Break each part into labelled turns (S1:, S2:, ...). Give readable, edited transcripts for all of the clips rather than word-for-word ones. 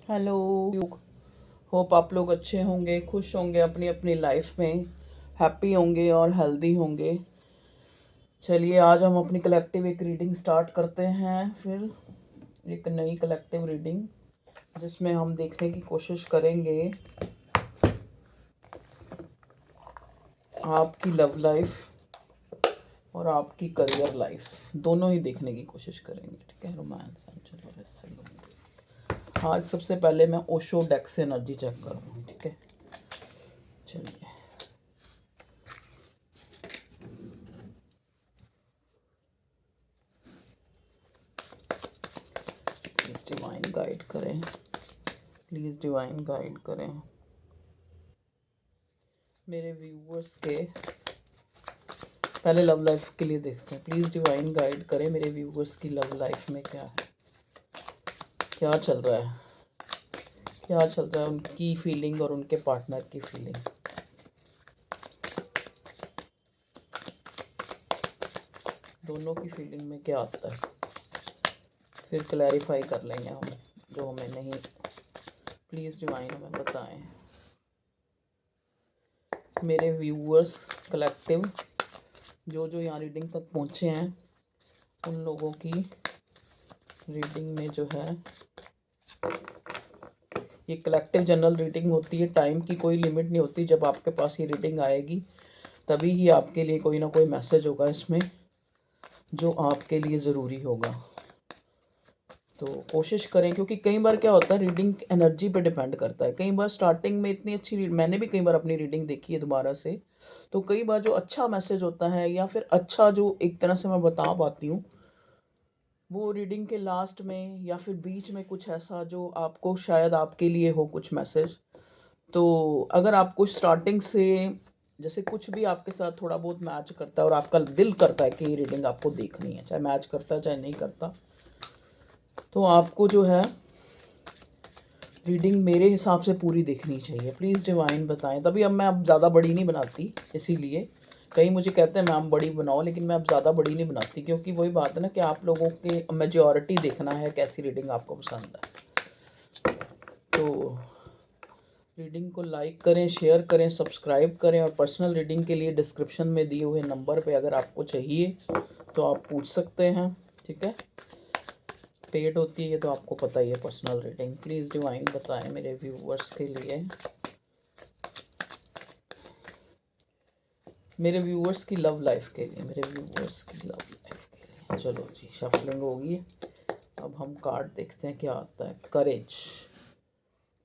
S1: Hello. Hope आप लोग अच्छे होंगे, खुश होंगे, अपनी अपनी लाइफ में हैप्पी होंगे और हेल्दी होंगे। चलिए आज हम अपनी कलेक्टिव एक रीडिंग स्टार्ट करते हैं। फिर एक नई कलेक्टिव रीडिंग जिसमें हम देखने की कोशिश करेंगे आपकी लव लाइफ और आपकी करियर लाइफ दोनों ही देखने की कोशिश करेंगे। ठीक है, रोमांस आज सबसे पहले मैं ओशो डेक से एनर्जी चेक करूँगी। ठीक है, चलिए प्लीज़ डिवाइन गाइड करें, प्लीज़ डिवाइन गाइड करें मेरे व्यूवर्स के। पहले लव लाइफ के लिए देखते हैं। प्लीज़ डिवाइन गाइड करें मेरे व्यूवर्स की लव लाइफ में क्या है, क्या चल रहा है, क्या चल रहा है उनकी फीलिंग और उनके पार्टनर की फीलिंग। दोनों की फीलिंग में क्या आता है, फिर क्लैरिफाई कर लेंगे हम जो हमें नहीं। प्लीज़ डिवाइन हमें बताएं मेरे व्यूवर्स कलेक्टिव जो जो यहाँ रीडिंग तक पहुँचे हैं उन लोगों की रीडिंग में जो है, ये कलेक्टिव जनरल रीडिंग होती है। टाइम की कोई लिमिट नहीं होती। जब आपके पास ये रीडिंग आएगी तभी ही आपके लिए कोई ना कोई मैसेज होगा इसमें जो आपके लिए ज़रूरी होगा। तो कोशिश करें, क्योंकि कई बार क्या होता है रीडिंग एनर्जी पे डिपेंड करता है। कई बार स्टार्टिंग में इतनी अच्छी मैंने भी कई बार अपनी रीडिंग देखी है दोबारा से, तो कई बार जो अच्छा मैसेज होता है या फिर अच्छा जो एक तरह से मैं बता पाती हूँ वो रीडिंग के लास्ट में या फिर बीच में कुछ ऐसा जो आपको शायद आपके लिए हो कुछ मैसेज। तो अगर आपको स्टार्टिंग से जैसे कुछ भी आपके साथ थोड़ा बहुत मैच करता है और आपका दिल करता है कि ये रीडिंग आपको देखनी है, चाहे मैच करता है चाहे नहीं करता, तो आपको जो है रीडिंग मेरे हिसाब से पूरी देखनी चाहिए। प्लीज़ डिवाइन बताएं। तभी अब मैं अब ज़्यादा बड़ी नहीं बनाती, इसीलिए कहीं मुझे कहते हैं मैम बड़ी बनाओ, लेकिन मैं अब ज़्यादा बड़ी नहीं बनाती, क्योंकि वही बात है ना कि आप लोगों के मेजॉरिटी देखना है कैसी रीडिंग आपको पसंद है। तो रीडिंग को लाइक करें, शेयर करें, सब्सक्राइब करें, और पर्सनल रीडिंग के लिए डिस्क्रिप्शन में दिए हुए नंबर पे अगर आपको चाहिए तो आप पूछ सकते हैं। ठीक है, पेड होती है ये तो आपको पता ही है पर्सनल रीडिंग। प्लीज़ डिवाइन बताएं मेरे व्यूवर्स के लिए, मेरे व्यूवर्स की लव लाइफ के लिए, मेरे व्यूवर्स की लव लाइफ के लिए। चलो जी, शफलिंग होगी। अब हम कार्ड देखते हैं क्या आता है। करेज,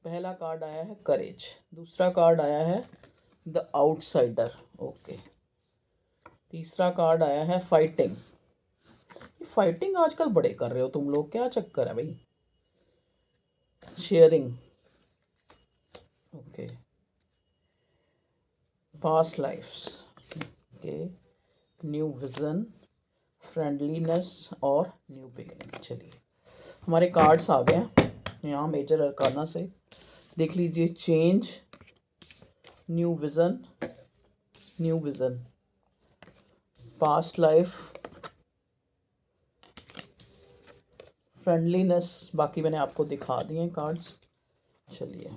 S1: पहला कार्ड आया है करेज, दूसरा कार्ड आया है द आउटसाइडर। ओके, तीसरा कार्ड आया है फाइटिंग। फाइटिंग आजकल बड़े कर रहे हो तुम लोग, क्या चक्कर है भाई। Sharing, okay, past lifes, okay, new vision, friendliness और न्यू बिगिनिंग। चलिए हमारे कार्ड्स आ गए हैं यहाँ मेजर अरकाना से। देख लीजिए, change, new vision, new vision, past life, friendliness. बाकी मैंने आपको दिखा दिए हैं कार्ड्स। चलिए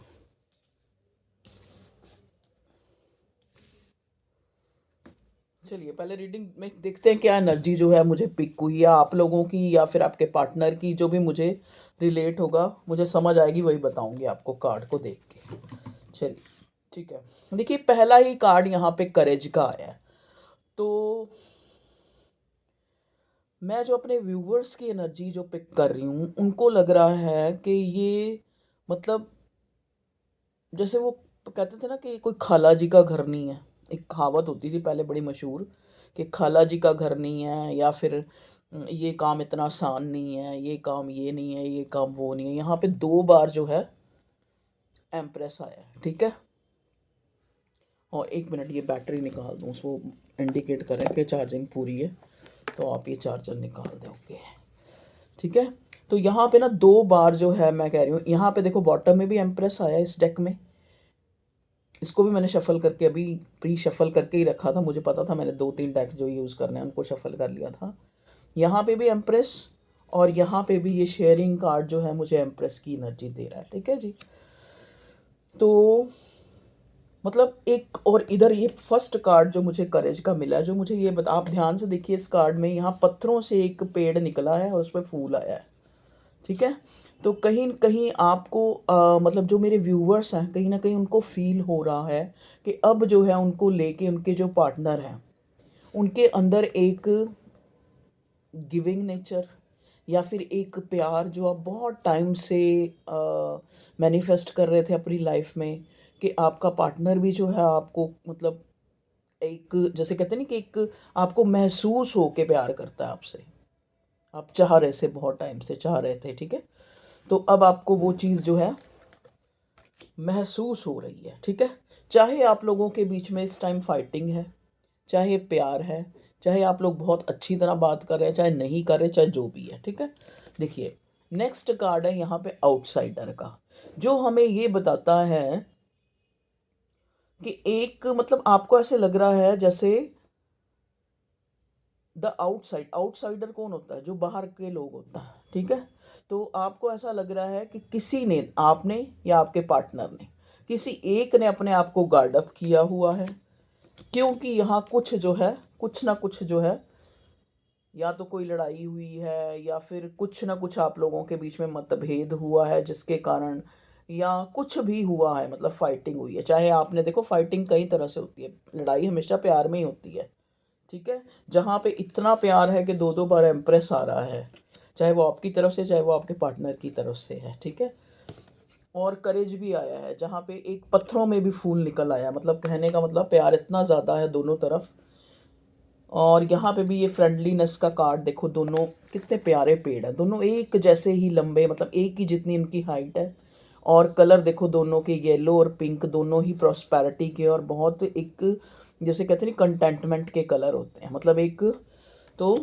S1: चलिए पहले रीडिंग में देखते हैं क्या एनर्जी जो है मुझे पिक हुई, या आप लोगों की या फिर आपके पार्टनर की, जो भी मुझे रिलेट होगा, मुझे समझ आएगी, वही बताऊंगी आपको कार्ड को देख के। चलिए ठीक है, देखिए पहला ही कार्ड यहाँ पे करेज का आया है। तो मैं जो अपने व्यूवर्स की एनर्जी जो पिक कर रही हूँ उनको लग रहा है कि ये मतलब जैसे वो कहते थे ना कि कोई खाला जी का घर नहीं है। एक कहावत होती थी पहले बड़ी मशहूर कि खाला जी का घर नहीं है, या फिर ये काम इतना आसान नहीं है, ये काम ये नहीं है, ये काम वो नहीं है। यहाँ पे दो बार जो है एम्प्रेस आया है। ठीक है, और एक मिनट ये बैटरी निकाल दूँ, उसको इंडिकेट करें कि चार्जिंग पूरी है, तो आप ये चार्जर निकाल दें। ओके ठीक है, तो यहाँ पे ना दो बार जो है मैं कह रही हूँ, यहाँ पे देखो बॉटम में भी एम्प्रेस आया इस डेक में। इसको भी मैंने शफल करके अभी प्री शफल करके ही रखा था, मुझे पता था, मैंने 2-3 डेक्स जो यूज़ करने हैं उनको शफल कर लिया था। यहाँ पे भी एम्प्रेस और यहाँ पे भी ये शेयरिंग कार्ड जो है मुझे एम्प्रेस की एनर्जी दे रहा है, ठीक है जी। तो मतलब एक, और इधर ये फर्स्ट कार्ड जो मुझे करेज का मिला है, जो मुझे ये बता, आप ध्यान से देखिए इस कार्ड में, यहाँ पत्थरों से एक पेड़ निकला है और उस पर फूल आया है, ठीक है। तो कहीं न कहीं आपको मतलब जो मेरे व्यूवर्स हैं, कहीं न कहीं उनको फ़ील हो रहा है कि अब जो है उनको लेके उनके जो पार्टनर हैं, उनके अंदर एक गिविंग नेचर या फिर एक प्यार जो आप बहुत टाइम से मैनिफेस्ट कर रहे थे अपनी लाइफ में, कि आपका पार्टनर भी जो है आपको मतलब एक, जैसे कहते हैं ना कि एक आपको महसूस हो के प्यार करता है आपसे, आप चाह रहे थे, बहुत टाइम से चाह रहे थे, ठीक है। तो अब आपको वो चीज़ जो है महसूस हो रही है, ठीक है। चाहे आप लोगों के बीच में इस टाइम फाइटिंग है, चाहे प्यार है, चाहे आप लोग बहुत अच्छी तरह बात कर रहे हैं, चाहे नहीं कर रहे, चाहे जो भी है, ठीक है। देखिए नेक्स्ट कार्ड है यहाँ पे आउटसाइडर का, जो हमें ये बताता है कि एक मतलब आपको ऐसे लग रहा है जैसे द आउटसाइडर कौन होता है, जो बाहर के लोग होता है, ठीक है। तो आपको ऐसा लग रहा है कि किसी ने, आपने या आपके पार्टनर ने, किसी एक ने अपने आप को गार्ड अप किया हुआ है, क्योंकि यहाँ कुछ जो है, कुछ ना कुछ जो है, या तो कोई लड़ाई हुई है या फिर कुछ ना कुछ आप लोगों के बीच में मतभेद हुआ है जिसके कारण, या कुछ भी हुआ है, मतलब फाइटिंग हुई है। चाहे आपने, देखो फाइटिंग कई तरह से होती है, लड़ाई हमेशा प्यार में ही होती है, ठीक है। जहाँ पे इतना प्यार है कि दो दो बार एम्प्रेस आ रहा है, चाहे वो आपकी तरफ से, चाहे वो आपके पार्टनर की तरफ से है, ठीक है। और करेज भी आया है, जहाँ पे एक पत्थरों में भी फूल निकल आया, मतलब कहने का मतलब प्यार इतना ज़्यादा है दोनों तरफ। और यहाँ पे भी ये फ्रेंडलीनेस का कार्ड देखो, दोनों कितने प्यारे पेड़ हैं, दोनों एक जैसे ही लंबे, मतलब एक ही जितनी इनकी हाइट है। और कलर देखो दोनों के, येलो और पिंक, दोनों ही प्रॉस्पेरिटी के, और बहुत एक, जैसे कहते हैं कंटेंटमेंट के कलर होते हैं, मतलब एक। तो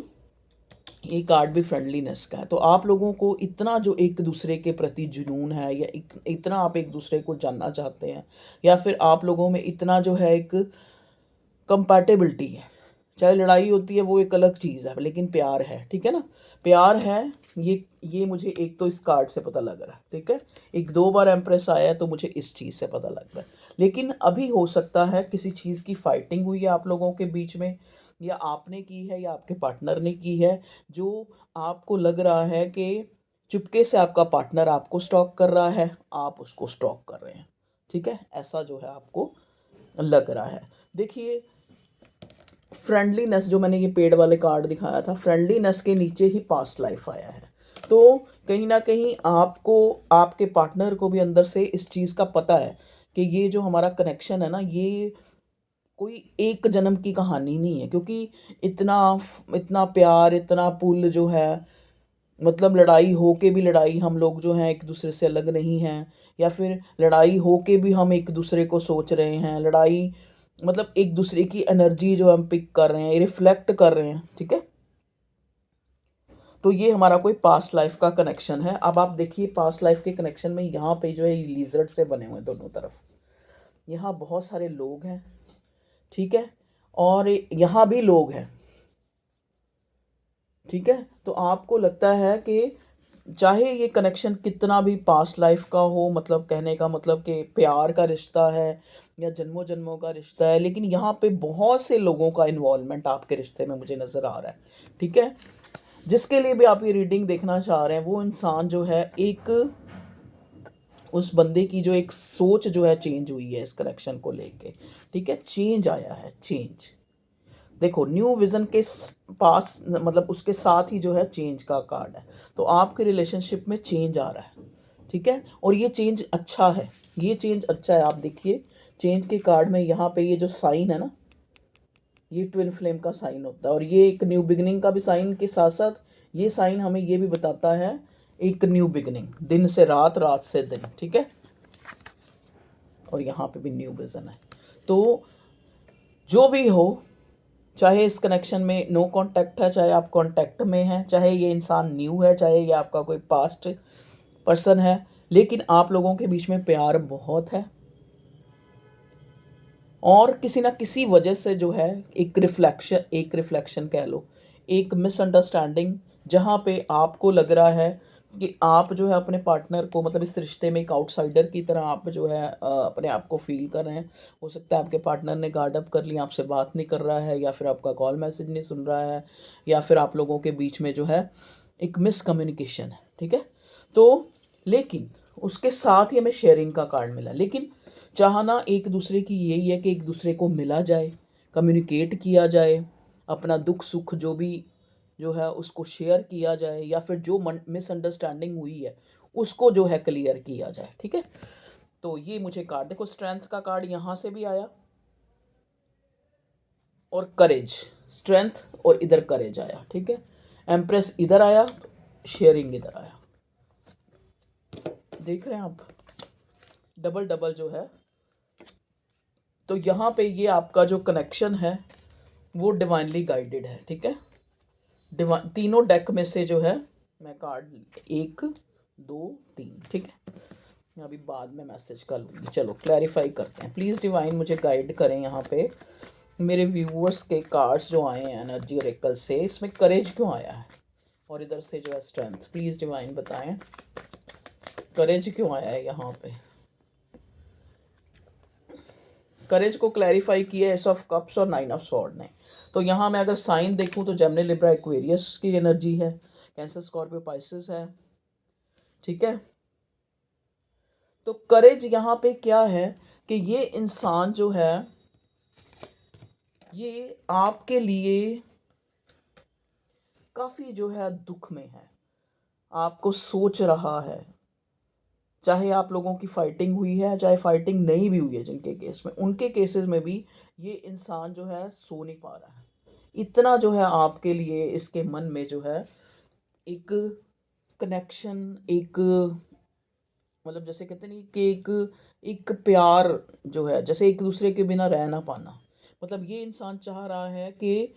S1: ये कार्ड भी फ्रेंडलीनेस का है। तो आप लोगों को इतना जो एक दूसरे के प्रति जुनून है, या इतना आप एक दूसरे को जानना चाहते हैं, या फिर आप लोगों में इतना जो है एक कंपैटिबिलिटी है, चाहे लड़ाई होती है वो एक अलग चीज़ है, लेकिन प्यार है, ठीक है ना। प्यार है, ये मुझे एक तो इस कार्ड से पता लग रहा है, ठीक है। एक दो बार एम्प्रेस आया है तो मुझे इस चीज़ से पता लग रहा है। लेकिन अभी हो सकता है किसी चीज़ की फाइटिंग हुई है आप लोगों के बीच में, या आपने की है या आपके पार्टनर ने की है, जो आपको लग रहा है कि चुपके से आपका पार्टनर आपको स्टॉक कर रहा है, आप उसको स्टॉक कर रहे हैं, ठीक है। ऐसा जो है आपको लग रहा है। देखिए फ्रेंडलीनेस, जो मैंने ये पेड़ वाले कार्ड दिखाया था, फ्रेंडलीनेस के नीचे ही पास्ट लाइफ आया है। तो कहीं ना कहीं आपको, आपके पार्टनर को भी अंदर से इस चीज़ का पता है कि ये जो हमारा कनेक्शन है ना, ये कोई एक जन्म की कहानी नहीं है, क्योंकि इतना इतना प्यार, इतना पुल जो है, मतलब लड़ाई हो के भी, लड़ाई हम लोग जो हैं एक दूसरे से अलग नहीं हैं, या फिर लड़ाई हो के भी हम एक दूसरे को सोच रहे हैं, लड़ाई मतलब एक दूसरे की एनर्जी जो हम पिक कर रहे हैं, रिफ्लेक्ट कर रहे हैं, ठीक है। तो ये हमारा कोई पास्ट लाइफ का कनेक्शन है। अब आप देखिए पास्ट लाइफ के कनेक्शन में यहाँ पे जो है लिजर्ड से बने हुए हैं दोनों तरफ, यहाँ बहुत सारे लोग हैं, ठीक है, और यहाँ भी लोग हैं, ठीक है। तो आपको लगता है कि चाहे ये कनेक्शन कितना भी पास्ट लाइफ का हो, मतलब कहने का मतलब कि प्यार का रिश्ता है या जन्मों जन्मों का रिश्ता है, लेकिन यहाँ पे बहुत से लोगों का इन्वॉल्वमेंट आपके रिश्ते में मुझे नज़र आ रहा है, ठीक है। जिसके लिए भी आप ये रीडिंग देखना चाह रहे हैं, वो इंसान जो है एक, उस बंदे की जो एक सोच जो है चेंज हुई है इस कनेक्शन को लेके, ठीक है। चेंज आया है, चेंज। देखो न्यू विजन के पास, मतलब उसके साथ ही जो है चेंज का कार्ड है। तो आपके रिलेशनशिप में चेंज आ रहा है, ठीक है, और ये चेंज अच्छा है, ये चेंज अच्छा है। आप देखिए चेंज के कार्ड में यहाँ पे ये जो साइन है ना, ये ट्विन फ्लेम का साइन होता है, और ये एक न्यू बिगनिंग का भी साइन के साथ साथ ये साइन हमें ये भी बताता है एक न्यू बिगनिंग, दिन से रात, रात से दिन, ठीक है। और यहाँ पे भी न्यू विजन है। तो जो भी हो, चाहे इस कनेक्शन में नो कांटेक्ट है, चाहे आप कांटेक्ट में हैं, चाहे ये इंसान न्यू है, चाहे ये आपका कोई पास्ट पर्सन है, लेकिन आप लोगों के बीच में प्यार बहुत है। और किसी ना किसी वजह से जो है एक रिफ्लेक्शन कह लो, एक मिसअंडरस्टैंडिंग जहाँ पे आपको लग रहा है कि आप जो है अपने पार्टनर को, मतलब इस रिश्ते में एक आउटसाइडर की तरह आप जो है अपने आप को फील कर रहे हैं। हो सकता है आपके पार्टनर ने गार्ड अप कर लिया, आपसे बात नहीं कर रहा है, या फिर आपका कॉल मैसेज नहीं सुन रहा है, या फिर आप लोगों के बीच में जो है एक मिसकम्युनिकेशन है, ठीक है। तो लेकिन उसके साथ ही हमें शेयरिंग का कार्ड मिला। लेकिन चाहना एक दूसरे की यही है कि एक दूसरे को मिला जाए, कम्युनिकेट किया जाए, अपना दुख सुख जो भी जो है उसको शेयर किया जाए, या फिर जो मिसअंडरस्टैंडिंग हुई है उसको जो है क्लियर किया जाए, ठीक है। तो ये मुझे कार्ड देखो, स्ट्रेंथ का कार्ड यहाँ से भी आया और करेज, स्ट्रेंथ और इधर करेज आया, ठीक है। एम्प्रेस इधर आया, शेयरिंग इधर आया, देख रहे हैं आप, डबल डबल जो है। तो यहाँ पे ये आपका जो कनेक्शन है वो डिवाइनली गाइडेड है, ठीक है। तीनों डेक में से जो है मैं कार्ड 1 2 3, ठीक है। मैं अभी बाद में मैसेज कर लूँगी। चलो क्लैरिफाई करते हैं। प्लीज़ डिवाइन मुझे गाइड करें यहाँ पे, मेरे व्यूअर्स के कार्ड्स जो आए हैं एनर्जी ऑरेकल से, इसमें करेज क्यों आया है और इधर से जो है स्ट्रेंथ। प्लीज़ डिवाइन बताएं करेज क्यों आया है यहाँ पे। करेज को क्लैरिफाई किया एस ऑफ कप्स और 9 ऑफ स्वॉर्ड ने। तो यहाँ मैं अगर साइन देखूँ तो जेमिनी लिब्रा एक्वेरियस की एनर्जी है, कैंसर स्कॉर्पियो पाइसेस है, ठीक है। तो करेज यहाँ पे क्या है कि ये इंसान जो है ये आपके लिए काफ़ी जो है दुख में है, आपको सोच रहा है। चाहे आप लोगों की फाइटिंग हुई है, चाहे फाइटिंग नहीं भी हुई है, जिनके केस में, उनके केसेस में भी ये इंसान जो है सो नहीं पा रहा है। इतना जो है आपके लिए इसके मन में जो है एक कनेक्शन, एक मतलब जैसे कहते नहीं कि एक प्यार जो है, जैसे एक दूसरे के बिना रह ना पाना। मतलब ये इंसान चाह रहा है कि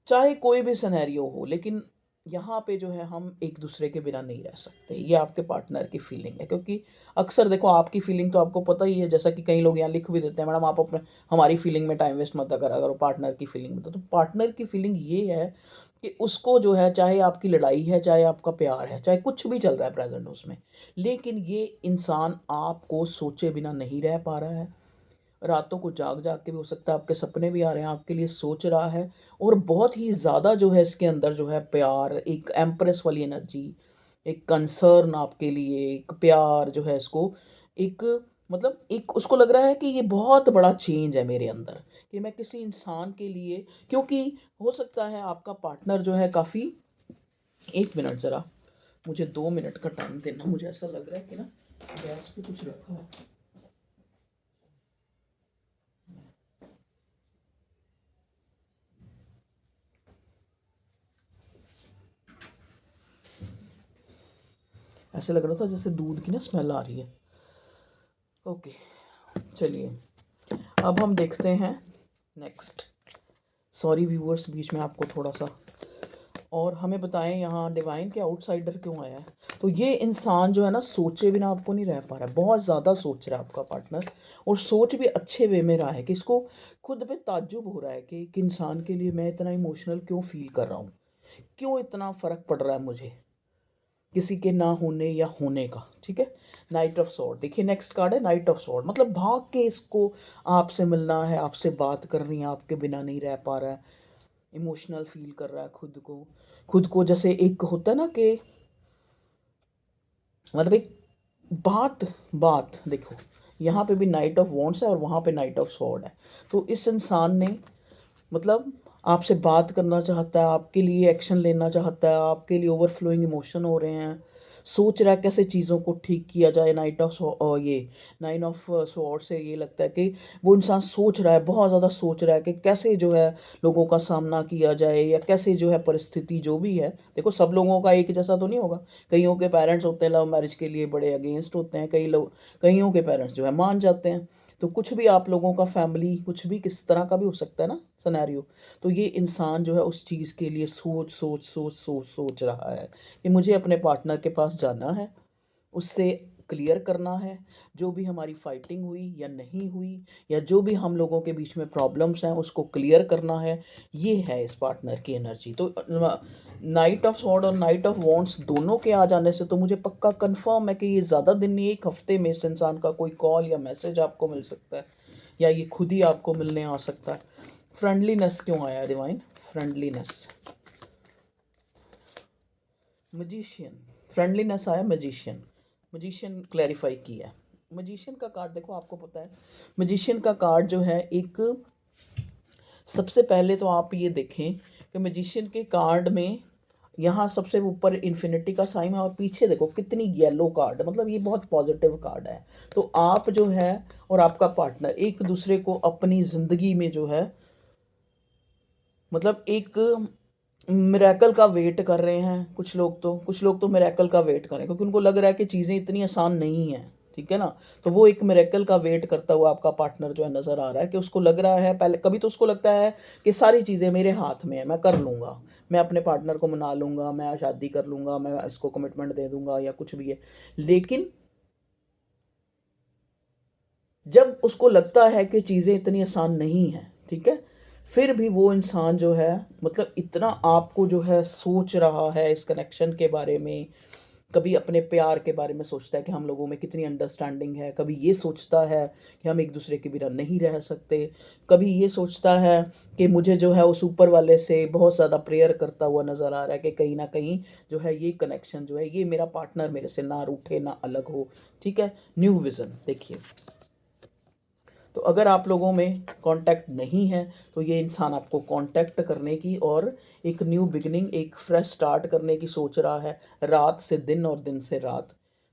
S1: चाहे कोई भी सिनेरियो हो, लेकिन यहाँ पे जो है हम एक दूसरे के बिना नहीं रह सकते। ये आपके पार्टनर की फीलिंग है, क्योंकि अक्सर देखो आपकी फीलिंग तो आपको पता ही है, जैसा कि कई लोग यहाँ लिख भी देते हैं, मैडम आप अपने हमारी फीलिंग में टाइम वेस्ट मत करा करो, पार्टनर की फीलिंग में। तो पार्टनर की फीलिंग ये है कि उसको जो है, चाहे आपकी लड़ाई है, चाहे आपका प्यार है, चाहे कुछ भी चल रहा है प्रेजेंट उसमें, लेकिन ये इंसान आपको सोचे बिना नहीं रह पा रहा है। रातों को जाग जाग के भी, हो सकता है आपके सपने भी आ रहे हैं, आपके लिए सोच रहा है। और बहुत ही ज़्यादा जो है इसके अंदर जो है प्यार, एक एम्प्रेस वाली एनर्जी, एक कंसर्न आपके लिए, एक प्यार जो है इसको, एक मतलब एक उसको लग रहा है कि ये बहुत बड़ा चेंज है मेरे अंदर, कि मैं किसी इंसान के लिए, क्योंकि हो सकता है आपका पार्टनर जो है काफ़ी, 1 मिनट ज़रा, मुझे 2 मिनट का टाइम देना। मुझे ऐसा लग रहा है कि ना गैस पे कुछ रखा है। ऐसे लग रहा था जैसे दूध की ना स्मेल आ रही है। ओके, चलिए अब हम देखते हैं नेक्स्ट। सॉरी व्यूअर्स, बीच में आपको थोड़ा सा, और हमें बताएं यहाँ डिवाइन के आउटसाइडर क्यों आया है। तो ये इंसान जो है ना सोचे बिना आपको नहीं रह पा रहा है, बहुत ज़्यादा सोच रहा है आपका पार्टनर, और सोच भी अच्छे वे में रहा है कि इसको खुद पे ताज्जुब हो रहा है कि एक इंसान के लिए मैं इतना इमोशनल क्यों फील कर रहा हूँ, क्यों इतना फ़र्क पड़ रहा है मुझे किसी के ना होने या होने का, ठीक है। नाइट ऑफ सॉर्ड, देखिए नेक्स्ट कार्ड है नाइट ऑफ सॉर्ड, मतलब भाग के इसको आपसे मिलना है, आपसे बात करनी है, आपके बिना नहीं रह पा रहा है, इमोशनल फील कर रहा है खुद को जैसे एक होता है ना कि मतलब एक बात बात देखो, यहाँ पे भी नाइट ऑफ वॉन्ड्स है और वहाँ पे नाइट ऑफ सॉर्ड है। तो इस इंसान ने मतलब आपसे बात करना चाहता है, आपके लिए एक्शन लेना चाहता है, आपके लिए ओवरफ्लोइंग इमोशन हो रहे हैं, सोच रहा है कैसे चीज़ों को ठीक किया जाए। नाइट ऑफ ये 9 ऑफ स्वॉर्ड से ये लगता है कि वो इंसान सोच रहा है, बहुत ज़्यादा सोच रहा है कि कैसे जो है लोगों का सामना किया जाए, या कैसे जो है परिस्थिति जो भी है। देखो सब लोगों का एक जैसा तो नहीं होगा, कईयों के पेरेंट्स होते हैं लव मैरिज के लिए बड़े अगेंस्ट होते हैं, कई लोग, कईयों के पेरेंट्स जो है मान जाते हैं। तो कुछ भी आप लोगों का फैमिली कुछ भी किस तरह का भी हो सकता है ना सिनेरियो। तो ये इंसान जो है उस चीज़ के लिए सोच सोच सोच सोच सोच रहा है कि मुझे अपने पार्टनर के पास जाना है, उससे क्लियर करना है, जो भी हमारी फाइटिंग हुई या नहीं हुई, या जो भी हम लोगों के बीच में प्रॉब्लम्स हैं उसको क्लियर करना है। ये है इस पार्टनर की एनर्जी। तो नाइट ऑफ सॉर्ड और नाइट ऑफ वॉन्ड्स दोनों के आ जाने से तो मुझे पक्का कंफर्म है कि ये ज़्यादा दिन नहीं, एक हफ्ते में इस इंसान का कोई कॉल या मैसेज आपको मिल सकता है, या ये खुद ही आपको मिलने आ सकता है। फ्रेंडलीनेस क्यों आया डिवाइन? फ्रेंडलीनेस, मजिशियन, फ्रेंडलीनेस आया, मजिशियन, मजिशियन क्लैरिफाई किया। मजिशियन का कार्ड देखो, आपको पता है मजिशियन का कार्ड जो है, एक सबसे पहले तो आप ये देखें कि मजिशियन के कार्ड में यहाँ सबसे ऊपर इन्फिनिटी का साइन है, और पीछे देखो कितनी येलो कार्ड, मतलब ये बहुत पॉजिटिव कार्ड है। तो आप जो है और आपका पार्टनर एक दूसरे को अपनी ज़िंदगी में जो है, मतलब एक मिरेकल का वेट कर रहे हैं। कुछ लोग तो मिरेकल का वेट कर रहे हैं, क्योंकि उनको लग रहा है कि चीज़ें इतनी आसान नहीं हैं, ठीक है ना। तो वो एक मिरेकल का वेट करता हुआ आपका पार्टनर जो है नज़र आ रहा है, कि उसको लग रहा है, पहले कभी तो उसको लगता है कि सारी चीज़ें मेरे हाथ में है, मैं कर लूँगा, मैं अपने पार्टनर को मना लूँगा, मैं शादी कर लूँगा, मैं इसको कमिटमेंट दे दूँगा, या कुछ भी है। लेकिन जब उसको लगता है कि चीज़ें इतनी आसान नहीं हैं, ठीक है, फिर भी वो इंसान जो है, मतलब इतना आपको जो है सोच रहा है इस कनेक्शन के बारे में। कभी अपने प्यार के बारे में सोचता है कि हम लोगों में कितनी अंडरस्टैंडिंग है, कभी ये सोचता है कि हम एक दूसरे के बिना नहीं रह सकते, कभी ये सोचता है कि मुझे जो है उस ऊपर वाले से बहुत ज़्यादा प्रेयर करता हुआ नज़र आ रहा है कि कहीं ना कहीं जो है ये कनेक्शन जो है, ये मेरा पार्टनर मेरे से ना रूठे ना अलग हो, ठीक है। न्यू विज़न देखिए, तो अगर आप लोगों में कांटेक्ट नहीं है तो ये इंसान आपको कांटेक्ट करने की और एक न्यू बिगिनिंग, एक फ्रेश स्टार्ट करने की सोच रहा है। रात से दिन और दिन से रात,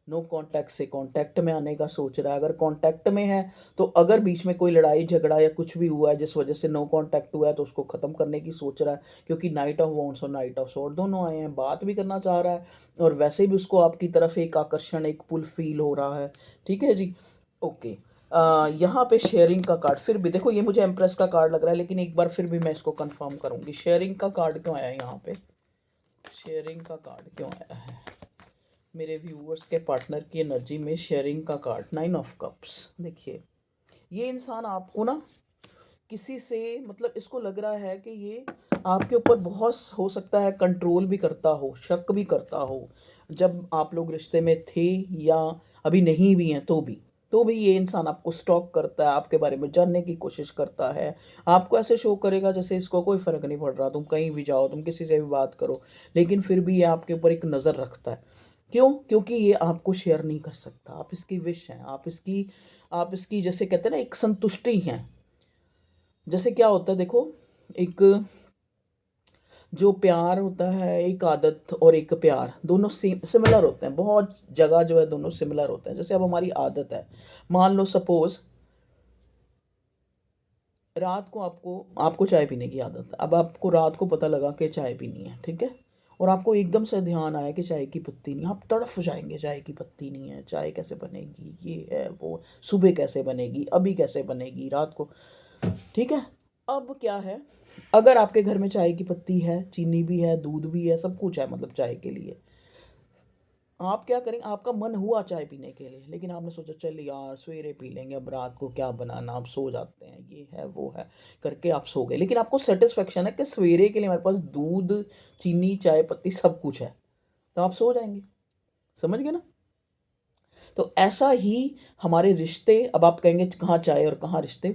S1: नो कांटेक्ट से कांटेक्ट में आने का सोच रहा है। अगर कांटेक्ट में है तो अगर बीच में कोई लड़ाई झगड़ा या कुछ भी हुआ है जिस वजह से नो कांटेक्ट हुआ है, तो उसको ख़त्म करने की सोच रहा है, क्योंकि नाइट ऑफ वॉन्ड्स और नाइट ऑफ स्वॉर्ड दोनों आए हैं। बात भी करना चाह रहा है, और वैसे भी उसको आपकी तरफ एक आकर्षण, एक पुल फील हो रहा है, ठीक है जी। ओके, यहाँ पे शेयरिंग का कार्ड, फिर भी देखो ये मुझे एम्प्रेस का कार्ड लग रहा है, लेकिन एक बार फिर भी मैं इसको कंफर्म करूँगी। शेयरिंग का कार्ड क्यों आया है यहाँ पे? शेयरिंग का कार्ड क्यों आया है मेरे व्यूअर्स के पार्टनर की एनर्जी में? शेयरिंग का कार्ड, 9 ऑफ कप्स। देखिए, ये इंसान आपको ना किसी से, मतलब इसको लग रहा है कि ये आपके ऊपर बहुत हो सकता है कंट्रोल भी करता हो, शक भी करता हो, जब आप लोग रिश्ते में थे या अभी नहीं भी हैं तो भी ये इंसान आपको स्टॉक करता है, आपके बारे में जानने की कोशिश करता है। आपको ऐसे शो करेगा जैसे इसको कोई फ़र्क नहीं पड़ रहा, तुम कहीं भी जाओ, तुम किसी से भी बात करो, लेकिन फिर भी ये आपके ऊपर एक नज़र रखता है। क्यों? क्योंकि ये आपको शेयर नहीं कर सकता। आप इसकी विश हैं, आप इसकी जैसे कहते हैं ना, एक संतुष्टि हैं। जैसे क्या होता है देखो, एक जो प्यार होता है, एक आदत और एक प्यार, दोनों सिमिलर होते हैं। बहुत जगह जो है दोनों सिमिलर होते हैं। जैसे अब हमारी आदत है, मान लो सपोज रात को आपको आपको चाय पीने की आदत है। अब आपको रात को पता लगा कि चाय पीनी है, ठीक है, और आपको एकदम से ध्यान आया कि चाय की पत्ती नहीं, आप तड़फ जाएंगे, चाय की पत्ती नहीं है, चाय कैसे बनेगी, ये है वो, सुबह कैसे बनेगी, अभी कैसे बनेगी, रात को, ठीक है। अब क्या है, अगर आपके घर में चाय की पत्ती है, चीनी भी है, दूध भी है, सब कुछ है, मतलब चाय के लिए, आप क्या करेंगे? आपका मन हुआ चाय पीने के लिए, लेकिन आपने सोचा चल यार सवेरे पी लेंगे, अब रात को क्या बनाना, आप सो जाते हैं, ये है वो है करके आप सो गए। लेकिन आपको सेटिस्फेक्शन है कि सवेरे के लिए हमारे पास दूध, चीनी, चाय पत्ती सब कुछ है, तो आप सो जाएंगे। समझ गए ना? तो ऐसा ही हमारे रिश्ते, अब आप कहेंगे कहाँ चाय और कहाँ रिश्ते,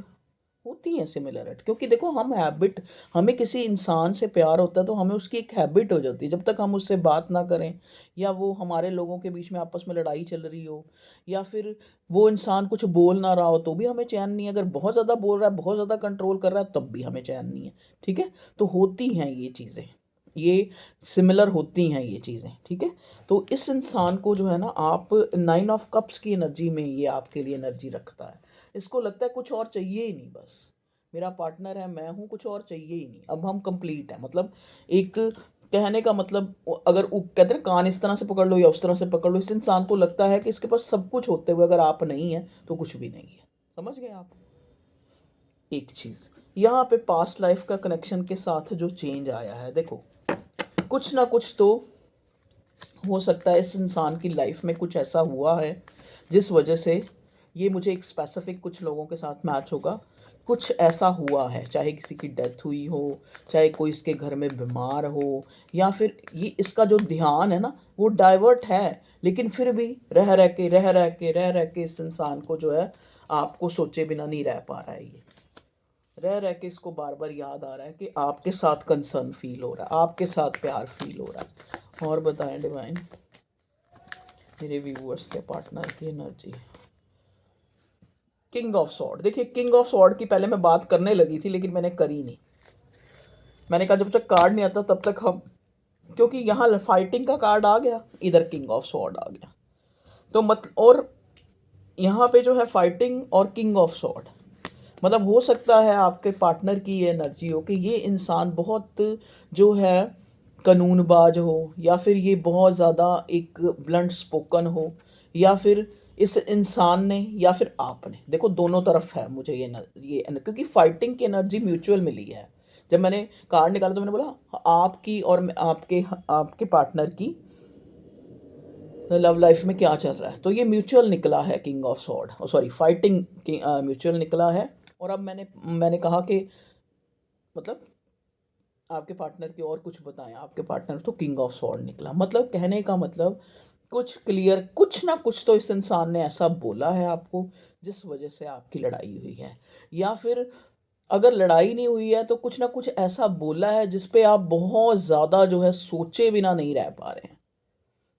S1: होती हैं सिमिलरिटी। क्योंकि देखो, हम हैबिट, हमें किसी इंसान से प्यार होता है तो हमें उसकी एक हैबिट हो जाती है। जब तक हम उससे बात ना करें, या वो हमारे लोगों के बीच में आपस में लड़ाई चल रही हो, या फिर वो इंसान कुछ बोल ना रहा हो, तो भी हमें चैन नहीं है। अगर बहुत ज़्यादा बोल रहा है, बहुत ज़्यादा कंट्रोल कर रहा है, तब भी हमें चैन नहीं है, ठीक है। तो होती हैं ये चीज़ें, ये सिमिलर होती हैं ये चीज़ें, ठीक है। तो इस इंसान को जो है ना, आप 9 ऑफ कप्स की एनर्जी में ये आपके लिए एनर्जी रखता है। इसको लगता है कुछ और चाहिए ही नहीं, बस मेरा पार्टनर है, मैं हूँ, कुछ और चाहिए ही नहीं, अब हम कंप्लीट हैं। मतलब एक कहने का मतलब, अगर वो कहते हैं कान इस तरह से पकड़ लो या उस तरह से पकड़ लो, इस इंसान को लगता है कि इसके पास सब कुछ होते हुए अगर आप नहीं हैं तो कुछ भी नहीं है। समझ गए आप? एक चीज़ यहाँ पे पास्ट लाइफ का कनेक्शन के साथ जो चेंज आया है, देखो कुछ ना कुछ तो हो सकता है इस इंसान की लाइफ में कुछ ऐसा हुआ है जिस वजह से ये मुझे एक स्पेसिफिक कुछ लोगों के साथ मैच होगा। कुछ ऐसा हुआ है, चाहे किसी की डेथ हुई हो, चाहे कोई इसके घर में बीमार हो, या फिर ये इसका जो ध्यान है ना वो डाइवर्ट है, लेकिन फिर भी रह रह के इस इंसान को जो है आपको सोचे बिना नहीं रह पा रहा है। ये रह रह के इसको बार बार याद आ रहा है कि आपके साथ कंसर्न फील हो रहा है, आपके साथ प्यार फील हो रहा है। और बताएं डिवाइन, मेरे व्यूअर्स के पार्टनर की एनर्जी। किंग ऑफ सॉर्ड, देखिए किंग ऑफ सॉर्ड की पहले मैं बात करने लगी थी लेकिन मैंने करी नहीं। मैंने कहा जब तक कार्ड नहीं आता तब तक हम, क्योंकि यहाँ फाइटिंग का कार्ड आ गया, इधर किंग ऑफ सॉर्ड आ गया, तो मत और यहाँ पे जो है फाइटिंग और किंग ऑफ सॉर्ड, मतलब हो सकता है आपके पार्टनर की ये एनर्जी हो कि ये इंसान बहुत जो है कानूनबाज हो, या फिर ये बहुत ज़्यादा एक ब्लंट स्पोकन हो, या फिर इस इंसान ने या फिर आपने, देखो दोनों तरफ है मुझे क्योंकि फाइटिंग की एनर्जी म्यूचुअल मिली है। जब मैंने कार्ड निकाला तो मैंने बोला आपकी और आपके आपके पार्टनर की लव लाइफ में क्या चल रहा है, तो ये म्यूचुअल निकला है king of sword, sorry fighting की म्यूचुअल निकला है। और अब मैंने कहा कि मतलब आपके पार्टनर की और कुछ बताएं, आपके पार्टनर तो किंग ऑफ सॉर्ड निकला, मतलब कहने का मतलब कुछ क्लियर, कुछ ना कुछ तो इस इंसान ने ऐसा बोला है आपको जिस वजह से आपकी लड़ाई हुई है, या फिर अगर लड़ाई नहीं हुई है तो कुछ ना कुछ ऐसा बोला है जिस पे आप बहुत ज़्यादा जो है सोचे बिना नहीं रह पा रहे हैं।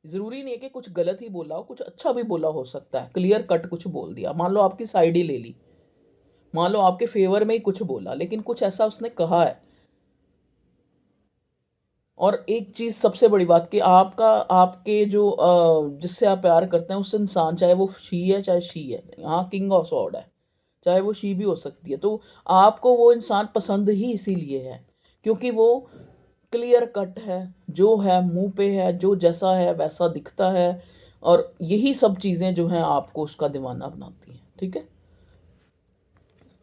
S1: ज़रूरी नहीं है कि कुछ गलत ही बोला हो, कुछ अच्छा भी बोला हो सकता है, क्लियर कट कुछ बोल दिया, मान लो आपकी साइड ही ले ली, मान लो आपके फेवर में ही कुछ बोला, लेकिन कुछ ऐसा उसने कहा है। और एक चीज़ सबसे बड़ी बात कि आपका आपके जो जिससे आप प्यार करते हैं उस इंसान, चाहे वो शी है चाहे शी है, यहाँ किंग ऑफ सॉर्ड है, चाहे वो शी भी हो सकती है, तो आपको वो इंसान पसंद ही इसीलिए है क्योंकि वो क्लियर कट है, जो है मुंह पे है, जो जैसा है वैसा दिखता है, और यही सब चीज़ें जो हैं आपको उसका दीवाना बनाती हैं। ठीक है,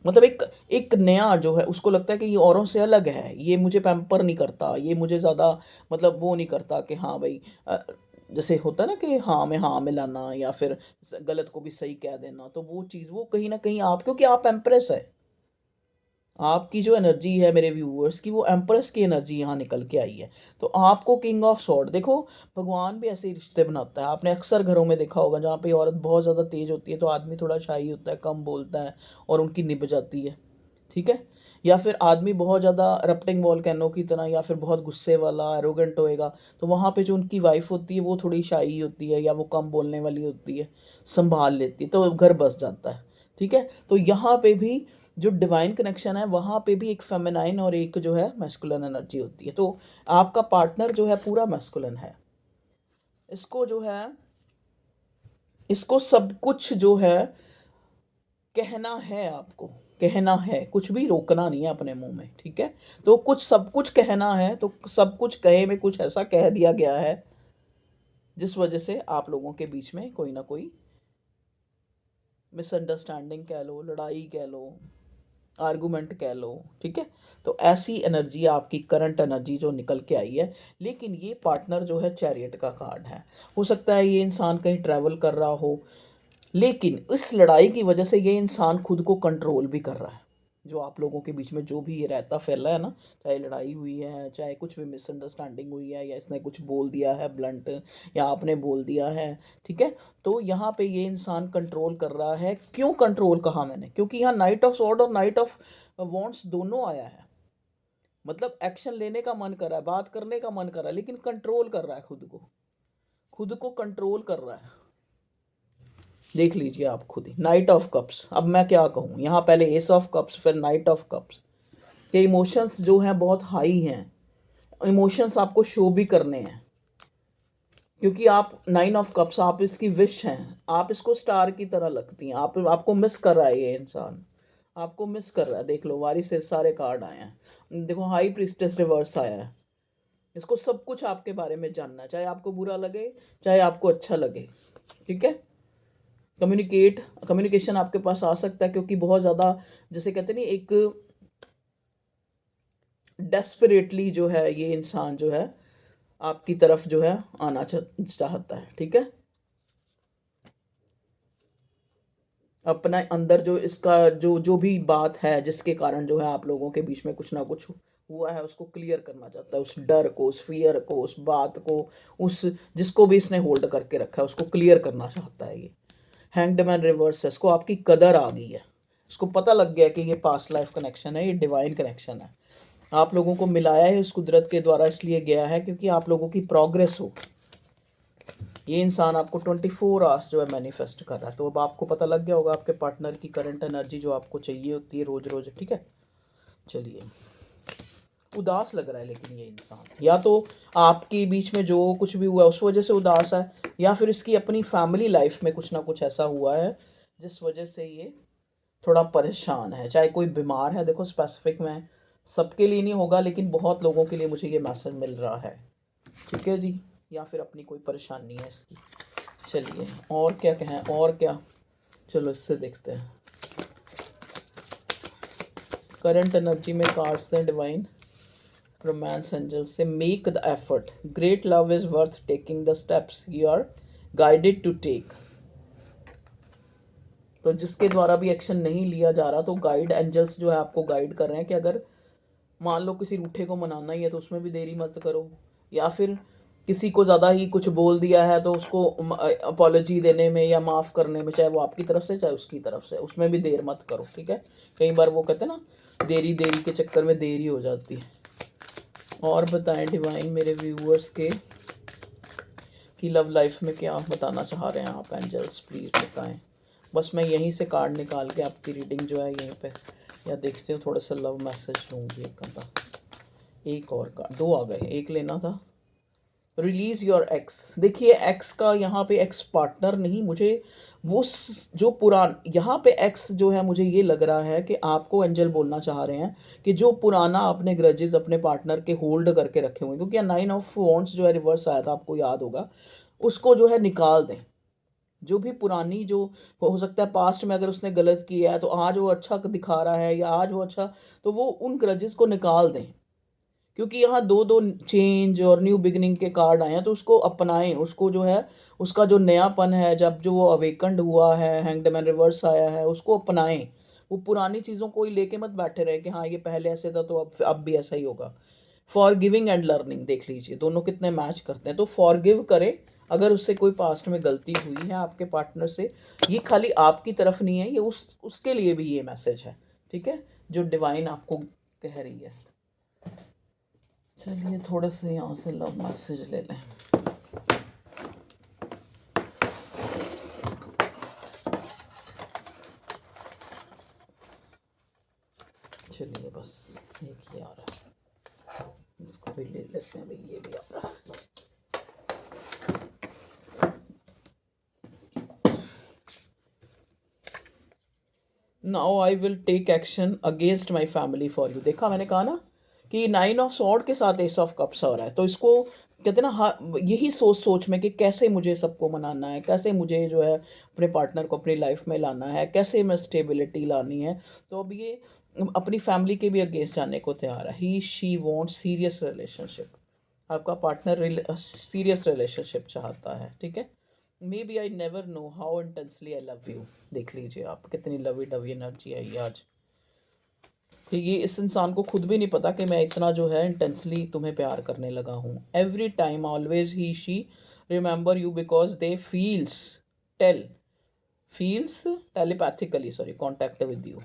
S1: मतलब एक एक नया जो है उसको लगता है कि ये औरों से अलग है, ये मुझे पैम्पर नहीं करता, ये मुझे ज़्यादा मतलब वो नहीं करता कि हाँ भाई जैसे होता है ना कि हाँ में लाना, या फिर गलत को भी सही कह देना, तो वो चीज़ वो कहीं ना कहीं आप, क्योंकि आप एम्प्रेस है, आपकी जो एनर्जी है मेरे व्यूअर्स की वो एम्प्रेस की एनर्जी यहाँ निकल के आई है। तो आपको किंग ऑफ सॉर्ड, देखो भगवान भी ऐसे ही रिश्ते बनाता है, आपने अक्सर घरों में देखा होगा जहाँ पे औरत बहुत ज़्यादा तेज होती है तो आदमी थोड़ा शाई होता है, कम बोलता है और उनकी निभ जाती है। ठीक है, या फिर आदमी बहुत ज़्यादा रप्टिंग वॉल्केनो की तरह, या फिर बहुत गुस्से वाला एरोगेंट होएगा, तो वहाँ पे जो उनकी वाइफ होती है वो थोड़ी शाई होती है या वो कम बोलने वाली होती है, संभाल लेती है, तो घर बस जाता है। ठीक है, तो यहाँ पे भी जो डिवाइन कनेक्शन है वहाँ पे भी एक फेमिनाइन और एक जो है मैस्कुलिन एनर्जी होती है। तो आपका पार्टनर जो है पूरा मैस्कुलिन है, इसको जो है इसको सब कुछ जो है कहना है, आपको कहना है, कुछ भी रोकना नहीं है अपने मुंह में। ठीक है, तो कुछ सब कुछ कहना है, तो सब कुछ कहे में कुछ ऐसा कह दिया गया है जिस वजह से आप लोगों के बीच में कोई ना कोई मिसअंडरस्टैंडिंग कह लो, लड़ाई कह लो, आर्गूमेंट कह लो। ठीक है, तो ऐसी एनर्जी आपकी करंट एनर्जी जो निकल के आई है। लेकिन ये पार्टनर जो है चैरियट का कार्ड है, हो सकता है ये इंसान कहीं ट्रैवल कर रहा हो, लेकिन इस लड़ाई की वजह से ये इंसान खुद को कंट्रोल भी कर रहा है। जो आप लोगों के बीच में जो भी ये रहता फैला है ना, चाहे लड़ाई हुई है, चाहे कुछ भी मिसअंडरस्टैंडिंग हुई है, या इसने कुछ बोल दिया है ब्लंट, या आपने बोल दिया है। ठीक है, तो यहाँ पे ये इंसान कंट्रोल कर रहा है। क्यों कंट्रोल कहा मैंने, क्योंकि यहाँ नाइट ऑफ सॉर्ड और नाइट ऑफ वॉन्ट्स दोनों आया है, मतलब एक्शन लेने का मन कर रहा है, बात करने का मन कर रहा है, लेकिन कंट्रोल कर रहा है खुद को कंट्रोल कर रहा है। देख लीजिए आप खुद ही, नाइट ऑफ कप्स, अब मैं क्या कहूँ, यहाँ पहले एस ऑफ कप्स फिर नाइट ऑफ कप्स, के इमोशंस जो हैं बहुत हाई हैं, इमोशंस आपको शो भी करने हैं, क्योंकि आप नाइन ऑफ कप्स, आप इसकी विश हैं, आप इसको स्टार की तरह लगती हैं, आपको मिस कर रहा है ये इंसान, आपको मिस कर रहा है। देख लो वारी से सारे कार्ड आए हैं, देखो हाई प्रीस्टेस रिवर्स आया है, इसको सब कुछ आपके बारे में जानना, चाहे आपको बुरा लगे चाहे आपको अच्छा लगे। ठीक है, कम्युनिकेशन आपके पास आ सकता है, क्योंकि बहुत ज़्यादा जैसे कहते नहीं, एक डेस्परेटली जो है ये इंसान जो है आपकी तरफ जो है आना चाहता है। ठीक है, अपना अंदर जो इसका जो भी बात है जिसके कारण जो है आप लोगों के बीच में कुछ ना कुछ हुआ है, उसको क्लियर करना चाहता है, उस डर को, उस फियर को, उस बात को, उस जिसको भी इसने होल्ड करके रखा है उसको क्लियर करना चाहता है ये। हैंग्ड मैन रिवर्स है, इसको आपकी कदर आ गई है, इसको पता लग गया कि ये पास्ट लाइफ कनेक्शन है, ये डिवाइन कनेक्शन है, आप लोगों को मिलाया है इस कुदरत के द्वारा इसलिए गया है क्योंकि आप लोगों की प्रोग्रेस हो। ये इंसान आपको 24 आवर्स जो है मैनिफेस्ट कर रहा है। तो अब आपको पता लग गया होगा आपके पार्टनर की करंट एनर्जी जो आपको चाहिए होती है रोज़ रोज़, ठीक है। चलिए, उदास लग रहा है लेकिन ये इंसान, या तो आपके बीच में जो कुछ भी हुआ है उस वजह से उदास है, या फिर इसकी अपनी फैमिली लाइफ में कुछ ना कुछ ऐसा हुआ है जिस वजह से ये थोड़ा परेशान है। चाहे कोई बीमार है, देखो स्पेसिफिक में सबके लिए नहीं होगा लेकिन बहुत लोगों के लिए मुझे ये मैसेज मिल रहा है, ठीक है जी। या फिर अपनी कोई परेशानी है इसकी। चलिए और क्या कहें, और क्या, चलो इससे देखते हैं। करंट एनर्जी में कार्ड्स हैं डिवाइन रोमांस एंजल से। Make the effort, great love is worth taking the steps you are guided to take. तो जिसके द्वारा भी एक्शन नहीं लिया जा रहा, तो गाइड एंजल्स जो है आपको गाइड कर रहे हैं कि अगर मान लो किसी रूठे को मनाना ही है तो उसमें भी देरी मत करो, या फिर किसी को ज़्यादा ही कुछ बोल दिया है तो उसको अपॉलोजी देने में या माफ़ करने में, चाहे वो आपकी तरफ से चाहे उसकी तरफ से, उसमें भी देर मत करो, ठीक है। कई बार वो कहते हैं ना, देरी देरी के चक्कर में देरी हो जाती है। और बताएं डिवाइन मेरे व्यूअर्स के कि लव लाइफ में क्या बताना चाह रहे हैं आप, एंजल्स प्लीज़ बताएं। बस मैं यहीं से कार्ड निकाल के आपकी रीडिंग जो है यहीं पे या देखते हो, थोड़ा सा लव मैसेज लूँगी एक का। एक और कार्ड, दो आ गए, एक लेना था। रिलीज़ योर एक्स, देखिए एक्स का यहाँ पे एक्स पार्टनर नहीं, मुझे वो जो पुरान यहाँ पे एक्स जो है, मुझे ये लग रहा है कि आपको एंजल बोलना चाह रहे हैं कि जो पुराना अपने ग्रजेस अपने पार्टनर के होल्ड करके रखे हुए, क्योंकि 9 ऑफ वॉन्ड्स जो है रिवर्स आया था, आपको याद होगा, उसको जो है निकाल दें। जो भी पुरानी जो हो सकता है पास्ट में अगर उसने गलत किया है तो आज वो अच्छा दिखा रहा है या आज वो अच्छा, तो वो उन ग्रजेस को निकाल दें, क्योंकि यहाँ दो दो चेंज और न्यू बिगनिंग के कार्ड आए हैं, तो उसको अपनाएं, उसको जो है उसका जो नयापन है, जब जो वो अवेकंड हुआ है, हैंग्ड मैन रिवर्स आया है, उसको अपनाएं। वो पुरानी चीज़ों को ही लेके मत बैठे रहे कि हाँ ये पहले ऐसे था तो अब भी ऐसा ही होगा। फॉर गिविंग एंड लर्निंग, देख लीजिए दोनों कितने मैच करते हैं। तो फॉर गिव करें अगर उससे कोई पास्ट में गलती हुई है आपके पार्टनर से। ये खाली आपकी तरफ नहीं है, ये उसके लिए भी ये मैसेज है, ठीक है, जो डिवाइन आपको कह रही है। चलिए थोड़े से यहाँ से लव मैसेज ले लें। चलिए बस एक ही आ रहा है, इसको भी ले लेते हैं भाई, ये भी आ रहा है। Now I will take action against my family for you. देखा मैंने कहा ना कि 9 ऑफ सॉर्ड के साथ एस ऑफ कप्स हो रहा है, तो इसको कहते हैं ना, यही सोच सोच में कि कैसे मुझे सबको मनाना है, कैसे मुझे जो है अपने पार्टनर को अपनी लाइफ में लाना है, कैसे मैं स्टेबिलिटी लानी है। तो अब ये अपनी फैमिली के भी अगेंस्ट जाने को तैयार है। He she wants serious relationship, आपका पार्टनर सीरियस रिलेशनशिप चाहता है, ठीक है। Maybe I never know how intensely I love you, देख लीजिए आप कितनी लवी डवी एनर्जी आई आज कि ये इस इंसान को खुद भी नहीं पता कि मैं इतना जो है इंटेंसली तुम्हें प्यार करने लगा हूँ। Every time always he she remember you because they tell feels telepathically contact with you.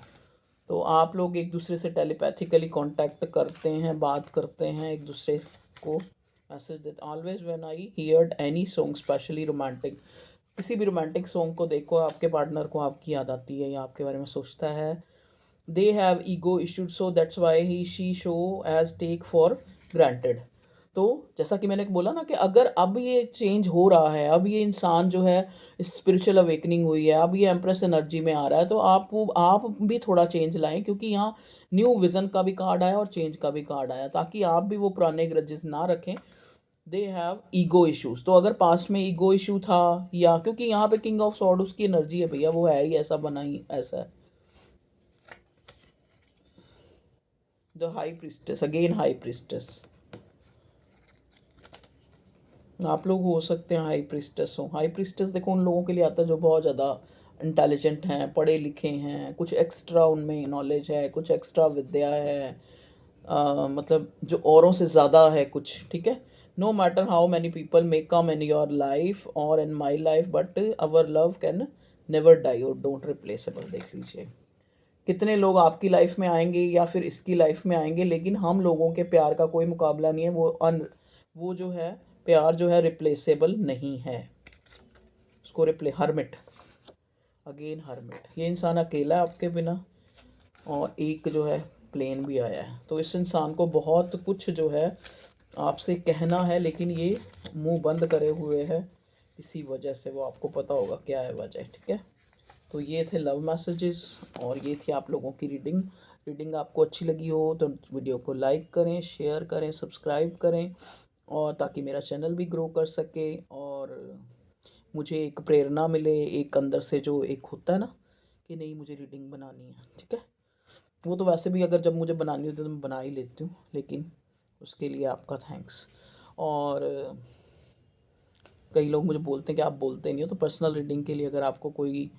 S1: तो आप लोग एक दूसरे से टेलीपैथिकली कांटेक्ट करते हैं, बात करते हैं एक दूसरे को, मैसेज देते। Always when I heard any song specially romantic, किसी भी रोमांटिक सॉन्ग को देखो आपके पार्टनर को आपकी याद आती है या आपके बारे में सोचता है। They have ego issues so that's why he she show as take for granted. तो जैसा कि मैंने बोला ना कि अगर अब ये चेंज हो रहा है, अब ये इंसान जो है स्पिरिचुअल अवेकनिंग हुई है, अब ये एम्प्रेस एनर्जी में आ रहा है, तो आप भी थोड़ा चेंज लाएं, क्योंकि यहाँ न्यू विजन का भी कार्ड आया और चेंज का भी कार्ड आया, ताकि आप भी वो पुराने ग्रजेस ना रखें। दे हैव ईगो इश्यूज, तो अगर पास्ट में ईगो इशू था, या क्योंकि यहाँ पे किंग ऑफ सॉर्ड उसकी एनर्जी है भैया, वो है ही ऐसा, बना ही ऐसा है। The high priestess, again high priestess, आप लोग हो सकते हैं हाई प्रिस्टेस हो। हाई प्रिस्टेस देखो उन लोगों के लिए आता है जो बहुत ज़्यादा इंटेलिजेंट हैं, पढ़े लिखे हैं, कुछ एक्स्ट्रा उनमें नॉलेज है, कुछ एक्स्ट्रा विद्या है, मतलब जो औरों से ज़्यादा है कुछ, ठीक है। No matter how many people may come in your life और in my life, but our love can never die और डोंट रिप्लेसेबल। देख लीजिए कितने लोग आपकी लाइफ में आएंगे या फिर इसकी लाइफ में आएंगे, लेकिन हम लोगों के प्यार का कोई मुकाबला नहीं है। वो जो है प्यार जो है रिप्लेसेबल नहीं है। उसको हरमिट, अगेन हरमिट, ये इंसान अकेला है आपके बिना, और एक जो है प्लेन भी आया है। तो इस इंसान को बहुत कुछ जो है आपसे कहना है, लेकिन ये मुंह बंद करे हुए है इसी वजह से। वो आपको पता होगा क्या है वजह, ठीक है। तो ये थे लव मैसेजेस और ये थी आप लोगों की रीडिंग। रीडिंग आपको अच्छी लगी हो तो वीडियो को लाइक करें, शेयर करें, सब्सक्राइब करें, और ताकि मेरा चैनल भी ग्रो कर सके और मुझे एक प्रेरणा मिले, एक अंदर से जो एक होता है ना कि नहीं मुझे रीडिंग बनानी है, ठीक है। वो तो वैसे भी अगर जब मुझे बनानी होती है तो मैं बना ही लेती हूँ, लेकिन उसके लिए आपका थैंक्स। और कई लोग मुझे बोलते हैं कि आप बोलते नहीं हो, तो पर्सनल रीडिंग के लिए अगर आपको कोई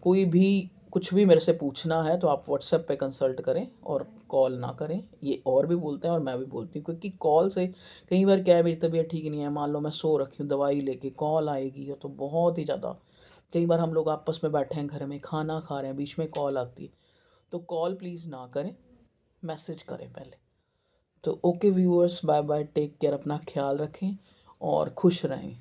S1: कोई भी कुछ भी मेरे से पूछना है तो आप व्हाट्सएप पे कंसल्ट करें और कॉल ना करें। ये और भी बोलते हैं और मैं भी बोलती हूँ, क्योंकि कॉल से कई बार क्या है, मेरी तबीयत ठीक नहीं है, मान लो मैं सो रखी हूँ दवाई लेके, कॉल आएगी तो बहुत ही ज़्यादा, कई बार हम लोग आपस में बैठे हैं घर में खाना खा रहे हैं, बीच में कॉल आती है, तो कॉल प्लीज़ ना करें, मैसेज करें पहले। तो okay viewers, bye bye, take care, अपना ख्याल रखें और खुश रहें।